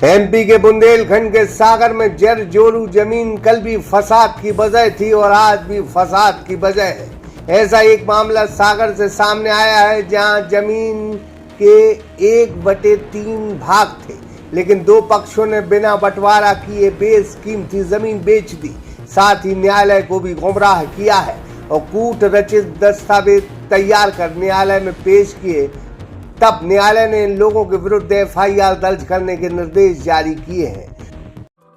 MP के बुंदेलखंड के सागर में जर जोरू जमीन कल भी फसाद की वजह थी और आज भी फसाद की वजह है। ऐसा एक मामला सागर से सामने आया है जहां जमीन के 1/3 भाग थे, लेकिन दो पक्षों ने बिना बंटवारा किए बेशकीमती जमीन बेच दी। साथ ही न्यायालय को भी गुमराह किया है और कूट रचित दस्तावेज तैयार कर न्यायालय में पेश किए। तब न्यायालय ने इन लोगों के विरुद्ध एफआईआर दर्ज करने के निर्देश जारी किए हैं।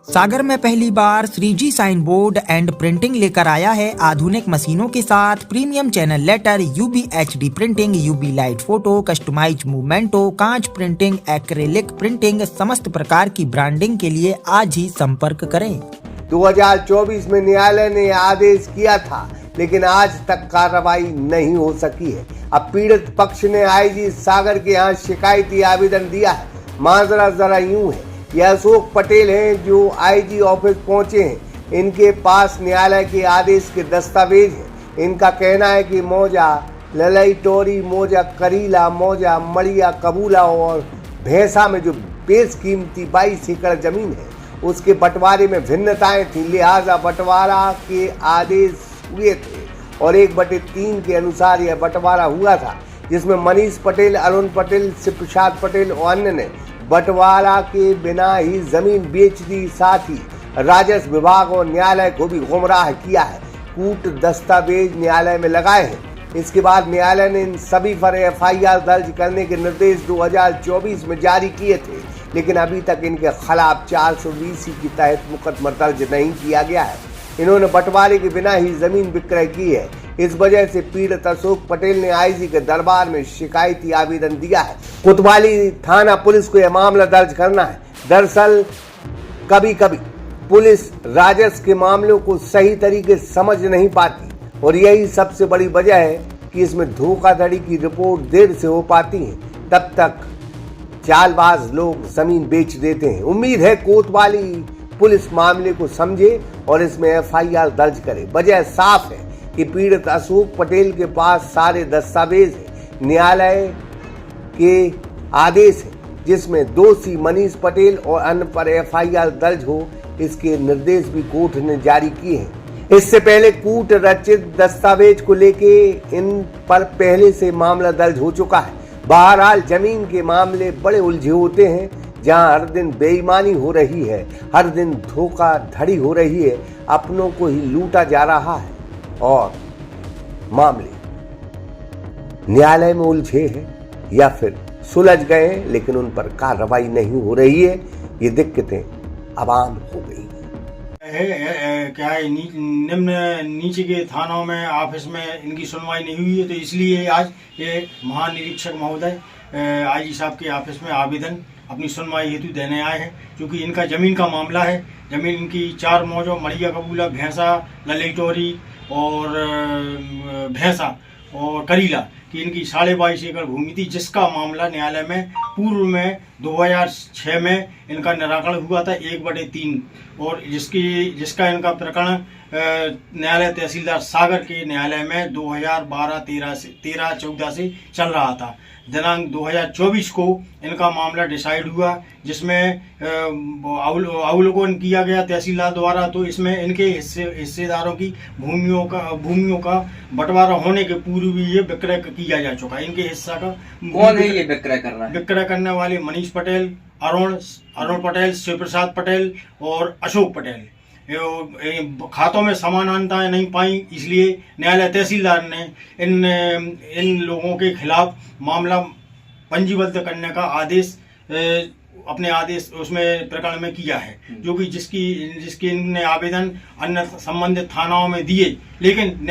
सागर में पहली बार 3G sign board and printing लेकर आया है। आधुनिक मशीनों के साथ premium channel letter, UV HD printing, UV light photo, customize mementos, कांच प्रिंटिंग, एक्रेलिक प्रिंटिंग, समस्त प्रकार की ब्रांडिंग के लिए आज ही संपर्क करें। 2024 में न्यायालय ने आदेश किया था, लेकिन आज तक कार्रवाई नहीं हो सकी है। अब पीड़ित पक्ष ने आईजी सागर के यहाँ शिकायती आवेदन दिया है। माजरा जरा यूं है, यह अशोक पटेल हैं जो आईजी ऑफिस पहुंचे हैं। इनके पास न्यायालय के आदेश के दस्तावेज हैं। इनका कहना है कि मौजा ललई टोरी, मौजा करीला, मौजा मड़िया कबूला और भैंसा में जो बेशकीमती 22 एकड़ जमीन है उसके बंटवारे में भिन्नताएं थी, लिहाजा बंटवारा के आदेश हुए थे और 1/3 के अनुसार यह बंटवारा हुआ था, जिसमें मनीष पटेल, अरुण पटेल, शिव प्रसाद पटेल और अन्य ने बंटवारा के बिना ही जमीन बेच दी। साथ ही राजस्व विभाग और न्यायालय को भी गुमराह किया है। कूट दस्तावेज न्यायालय में लगाए हैं। इसके बाद न्यायालय ने इन सभी पर एफआईआर दर्ज करने के निर्देश 2024 में जारी किए थे, लेकिन अभी तक इनके खिलाफ 420 के तहत मुकदमा दर्ज नहीं किया गया है। इन्होंने बंटवारे के बिना ही जमीन विक्रय की है। इस वजह से पीड़ित अशोक पटेल ने आईजी के दरबार में शिकायती आवेदन दिया है। कोतवाली थाना पुलिस को यह मामला दर्ज करना है। दरअसल कभी कभी पुलिस राजस्व के मामलों को सही तरीके से समझ नहीं पाती और यही सबसे बड़ी वजह है कि इसमें धोखाधड़ी की रिपोर्ट देर से हो पाती है। तब तक चालबाज लोग जमीन बेच देते हैं। उम्मीद है कोतवाली पुलिस मामले को समझे और इसमें एफआईआर दर्ज करे। वजह साफ है कि पीड़ित अशोक पटेल के पास सारे दस्तावेज हैं। न्यायालय के आदेश है जिसमें दोषी मनीष पटेल और अन्य पर एफआईआर दर्ज हो, इसके निर्देश भी कोर्ट ने जारी किए हैं। इससे पहले कूट रचित दस्तावेज को लेके इन पर पहले से मामला दर्ज हो चुका है। बहरहाल जमीन के मामले बड़े उलझे होते हैं, जहां हर दिन बेईमानी हो रही है, हर दिन धोखाधड़ी हो रही है, अपनों को ही लूटा जा रहा है और मामले न्यायालय में उलझे हैं या फिर सुलझ गए हैं, लेकिन उन पर कार्रवाई नहीं हो रही है। ये दिक्कतें अब आम हो गई क्या है निम्न नीचे के थानों में ऑफिस में इनकी सुनवाई नहीं हुई है, तो इसलिए आज ये महानिरीक्षक महोदय आईजी साहब के ऑफिस में आवेदन अपनी सुनवाई हेतु देने आए हैं। क्योंकि इनका जमीन का मामला है। जमीन इनकी 4 मौजों मड़िया कबूला, भैंसा, ललईटोरी और भैंसा और करीला की इनकी 22.5 एकड़ भूमि थी, जिसका मामला न्यायालय में पूर्व में 2006 में इनका निराकरण हुआ था 1/3 और जिसका इनका प्रकरण न्यायालय तहसीलदार सागर के न्यायालय में 2012-13-14 से चल रहा था। दिनांक 2024 को इनका मामला डिसाइड हुआ, जिसमें अवलोकन किया गया तहसीलदार द्वारा। तो इसमें इनके हिस्सेदारों की भूमियों का बंटवारा होने के पूर्व भी ये विक्रय किया जा चुका है। इनके हिस्सा का कौन है ये विक्रय कर रहा है? विक्रय करने वाले मनीष पटेल, अरुण पटेल, शिव प्रसाद पटेल और अशोक पटेल। खातों में समानताएं नहीं पाई, इसलिए न्यायालय तहसीलदार ने इन लोगों के खिलाफ मामला पंजीबद्ध करने का आदेश अपने आदेश उसमें प्रकरण में किया है, जो कि जिसके इनने आवेदन अन्य संबंधित थानाओं में दिए, लेकिन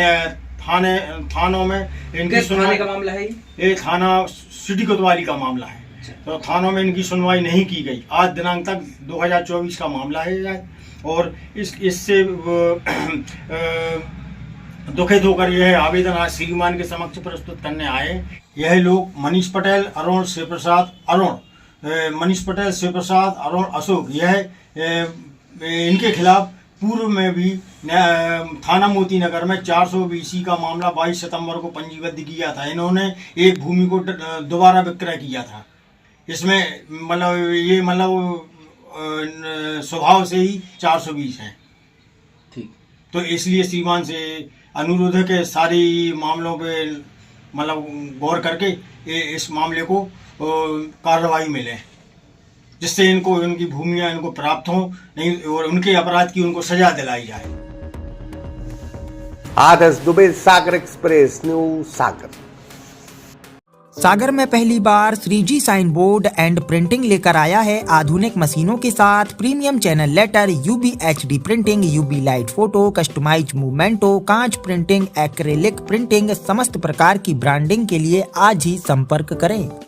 थानों में इनकी सुनवाई का मामला है। ये थाना सिटी कोतवाली का मामला है। तो थानों में इनकी सुनवाई नहीं की गई। आज दिनांक तक 2024 का मामला है और इससे दुखित होकर यह आवेदन आज श्रीमान के समक्ष प्रस्तुत करने आए। यह लोग मनीष पटेल, अरुण, शिव प्रसाद, अरुण, अशोक, यह इनके खिलाफ पूर्व में भी थाना मोती नगर में 420 का मामला 22 सितंबर को पंजीबद्ध किया था। इन्होंने एक भूमि को दोबारा विक्रय किया था। इसमें मतलब स्वभाव से ही 420 हैं। ठीक। तो इसलिए श्रीमान से अनुरोध है कि सारी मामलों पे मतलब गौर करके इस मामले को कार्रवाई मिले, जिससे इनको इनकी भूमियां इनको प्राप्त हो नहीं और उनके अपराध की उनको सजा दिलाई जाए। Adarsh Dubey, Sagar express news, Sagar. सागर में पहली बार 3G sign board and printing लेकर आया है आधुनिक मशीनों के साथ premium channel letter, UBHD printing, UB light photo, customize mementos, कांच प्रिंटिंग, एक्रेलिक प्रिंटिंग, समस्त प्रकार की ब्रांडिंग के लिए आज ही संपर्क करें।